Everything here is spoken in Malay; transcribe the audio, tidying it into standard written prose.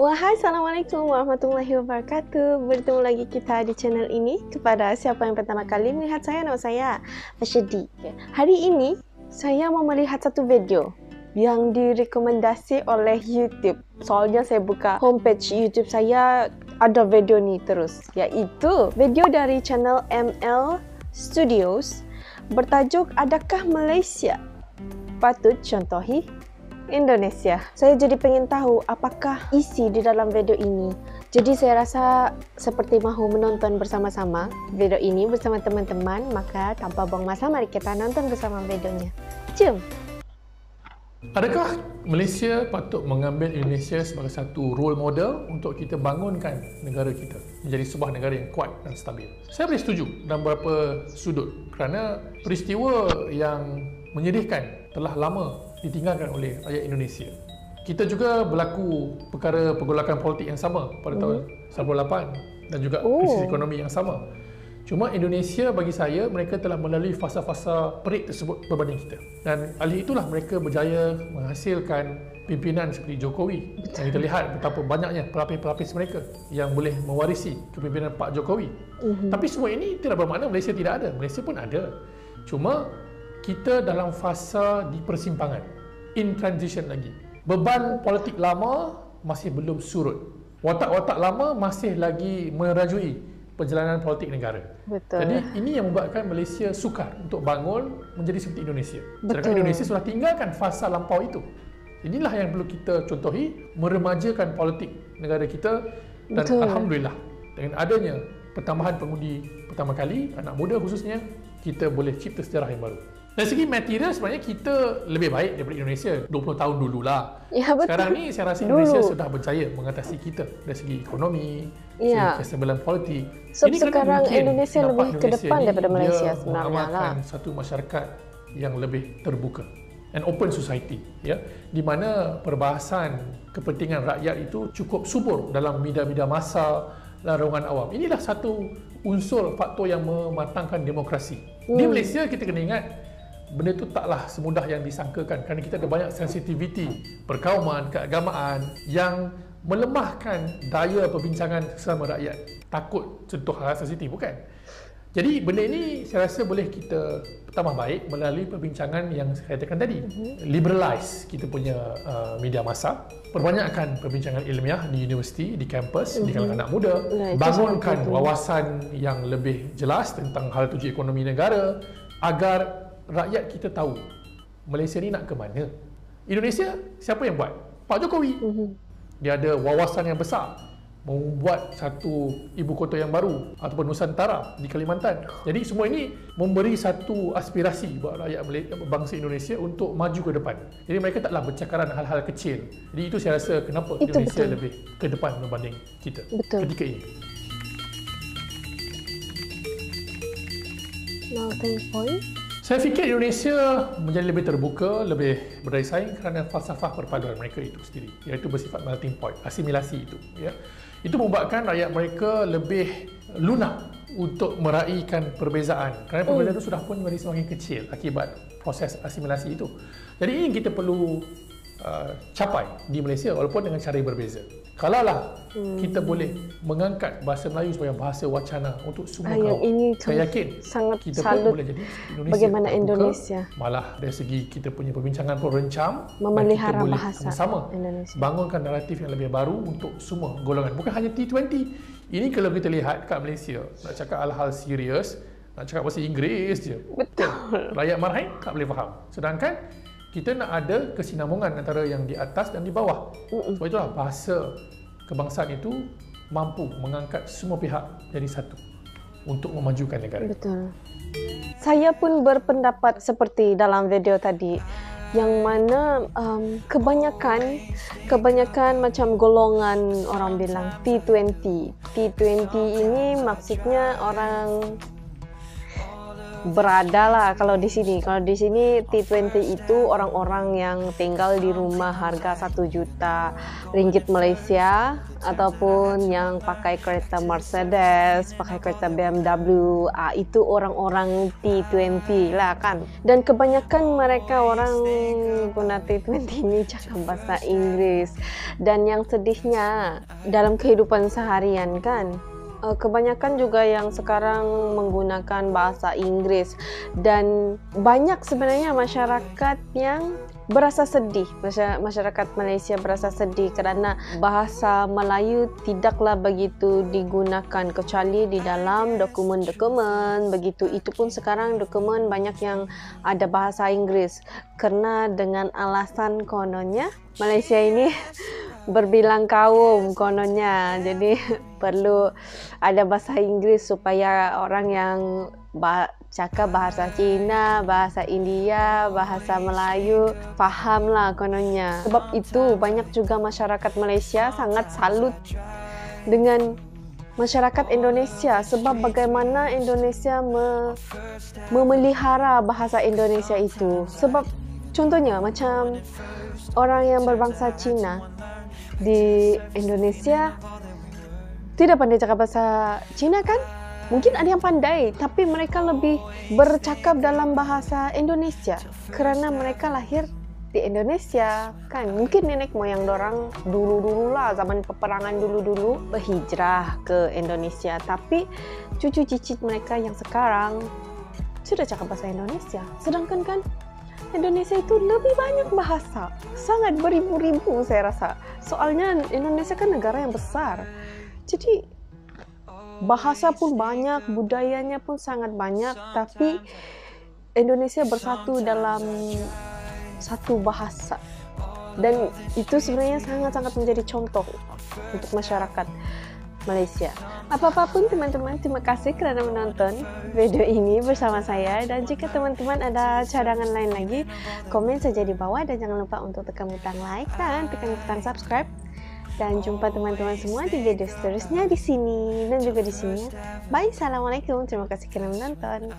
Wahai, Assalamualaikum warahmatullahi wabarakatuh. Bertemu lagi kita di channel ini. Kepada siapa yang pertama kali melihat saya, nama saya Fashidi. Hari ini saya mau melihat satu video yang direkomendasi oleh YouTube. Soalnya saya buka homepage YouTube saya, ada video ni terus, iaitu video dari channel ML Studios bertajuk "Adakah Malaysia Patut Contohi Indonesia?" Saya jadi pengen tahu apakah isi di dalam video ini. Jadi saya rasa seperti mahu menonton bersama-sama video ini bersama teman-teman. Maka tanpa buang masa, mari kita nonton bersama videonya. Jom! Adakah Malaysia patut mengambil Indonesia sebagai satu role model untuk kita bangunkan negara kita menjadi sebuah negara yang kuat dan stabil? Saya boleh setuju dalam beberapa sudut kerana peristiwa yang menyedihkan telah lama ditinggalkan oleh rakyat Indonesia. Kita juga berlaku perkara pergolakan politik yang sama pada tahun 98 dan juga krisis ekonomi yang sama. Cuma Indonesia, bagi saya, mereka telah melalui fasa-fasa perik tersebut berbanding kita. Dan alih itulah mereka berjaya menghasilkan pimpinan seperti Jokowi. Dan kita lihat betapa banyaknya pelapis-pelapis mereka yang boleh mewarisi kepimpinan Pak Jokowi. Tapi semua ini tidak bermakna Malaysia tidak ada. Malaysia pun ada. Cuma kita dalam fasa di persimpangan, in transition lagi. Beban politik lama masih belum surut. Watak-watak lama masih lagi merajui perjalanan politik negara. Betul. Jadi ini yang membuatkan Malaysia sukar untuk bangun menjadi seperti Indonesia. Sedangkan Indonesia sudah tinggalkan fasa lampau itu. Inilah yang perlu kita contohi, meremajakan politik negara kita. Dan Alhamdulillah, dengan adanya pertambahan pengundi pertama kali, anak muda khususnya, kita boleh cipta sejarah yang baru. Dari segi material, sebenarnya kita lebih baik daripada Indonesia 20 tahun dululah. Ya, betul. Sekarang ni saya rasa Indonesia sudah berjaya mengatasi kita dari segi ekonomi, segi kestabilan politik. So, ini sekarang Indonesia lebih ke depan daripada Malaysia sebenarnya lah. Satu masyarakat yang lebih terbuka, an open society, di mana perbahasan kepentingan rakyat itu cukup subur dalam media-media massa dan ruangan awam. Inilah satu unsur faktor yang mematangkan demokrasi. Di Malaysia kita kena ingat, benda itu taklah semudah yang disangkakan kerana kita ada banyak sensitiviti perkauman, keagamaan yang melemahkan daya perbincangan sesama rakyat. Takut contoh hal sensitif, bukan? Jadi benda ini saya rasa boleh kita tambah baik melalui perbincangan yang saya katakan tadi. Liberalize kita punya media massa, perbanyakkan perbincangan ilmiah di universiti, di kampus, di kalangan anak muda, bangunkan wawasan yang lebih jelas tentang hal tuju ekonomi negara agar rakyat kita tahu Malaysia ni nak ke mana. Indonesia siapa yang buat? Pak Jokowi. Dia ada wawasan yang besar membuat satu ibu kota yang baru ataupun Nusantara di Kalimantan. Jadi semua ini memberi satu aspirasi buat rakyat bangsa Indonesia untuk maju ke depan. Jadi mereka taklah bercakaran hal-hal kecil. Jadi itu saya rasa kenapa Indonesia lebih ke depan berbanding kita ketika ini. Melting point. Saya fikir Indonesia menjadi lebih terbuka, lebih berdaya saing kerana falsafah perpaduan mereka itu sendiri, iaitu bersifat melting point, asimilasi itu. Itu membuatkan rakyat mereka lebih lunak untuk meraihkan perbezaan, kerana perbezaan itu sudah pun menjadi semakin kecil akibat proses asimilasi itu. Jadi ini yang kita perlu capai di Malaysia walaupun dengan cara yang berbeza. Kalaulah kita boleh mengangkat bahasa Melayu sebagai bahasa wacana untuk semua kaum, saya yakin sangat kita pun boleh jadi Indonesia. Bagaimana Indonesia? Malah dari segi kita punya perbincangan pun rencam, memelihara kita boleh bahasa sama Indonesia, bangunkan naratif yang lebih baru untuk semua golongan. Bukan hanya T20. Ini kalau kita lihat kat Malaysia, nak cakap hal-hal serius, nak cakap bahasa Inggeris je. Betul. Rakyat marahin tak boleh faham. Sedangkan kita nak ada kesinambungan antara yang di atas dan di bawah. Sebab itulah bahasa kebangsaan itu mampu mengangkat semua pihak jadi satu untuk memajukan negara. Betul. Saya pun berpendapat seperti dalam video tadi, yang mana kebanyakan macam golongan orang bilang T20. T20 ini maksudnya orang berada lah kalau di sini. Kalau di sini T20 itu orang-orang yang tinggal di rumah harga 1 juta ringgit Malaysia, ataupun yang pakai kereta Mercedes, pakai kereta BMW, itu orang-orang T20 lah kan. Dan kebanyakan mereka orang guna T20 ini cakap bahasa Inggris. Dan yang sedihnya dalam kehidupan seharian kan, kebanyakan juga yang sekarang menggunakan bahasa Inggris, dan banyak sebenarnya masyarakat yang berasa sedih. Masyarakat Malaysia berasa sedih kerana bahasa Melayu tidaklah begitu digunakan kecuali di dalam dokumen-dokumen. Begitu itu pun sekarang dokumen banyak yang ada bahasa Inggris kerana dengan alasan kononnya Malaysia ini berbilang kaum kononnya, jadi perlu ada bahasa Inggris supaya orang yang cakap bahasa Cina, bahasa India, bahasa Melayu fahamlah kononnya. Sebab itu banyak juga masyarakat Malaysia sangat salut dengan masyarakat Indonesia, sebab bagaimana Indonesia memelihara bahasa Indonesia itu. Sebab contohnya macam orang yang berbangsa Cina di Indonesia tidak pandai cakap bahasa Cina kan? Mungkin ada yang pandai, tapi mereka lebih bercakap dalam bahasa Indonesia kerana mereka lahir di Indonesia kan. Mungkin nenek moyang dorang dulu-dulu lah, zaman peperangan dulu-dulu berhijrah ke Indonesia, tapi cucu cicit mereka yang sekarang sudah cakap bahasa Indonesia. Sedangkan kan Indonesia itu lebih banyak bahasa, sangat beribu-ribu saya rasa. Soalnya Indonesia kan negara yang besar, jadi bahasa pun banyak, budayanya pun sangat banyak, tapi Indonesia bersatu dalam satu bahasa. Dan itu sebenarnya sangat-sangat menjadi contoh untuk masyarakat Malaysia. Apa-apapun teman-teman, terima kasih kerana menonton video ini bersama saya. Dan jika teman-teman ada cadangan lain lagi, komen saja di bawah, dan jangan lupa untuk tekan butang like dan tekan butang subscribe. Dan jumpa teman-teman semua di video seterusnya di sini dan juga di sini. Bye, assalamualaikum. Terima kasih kerana menonton.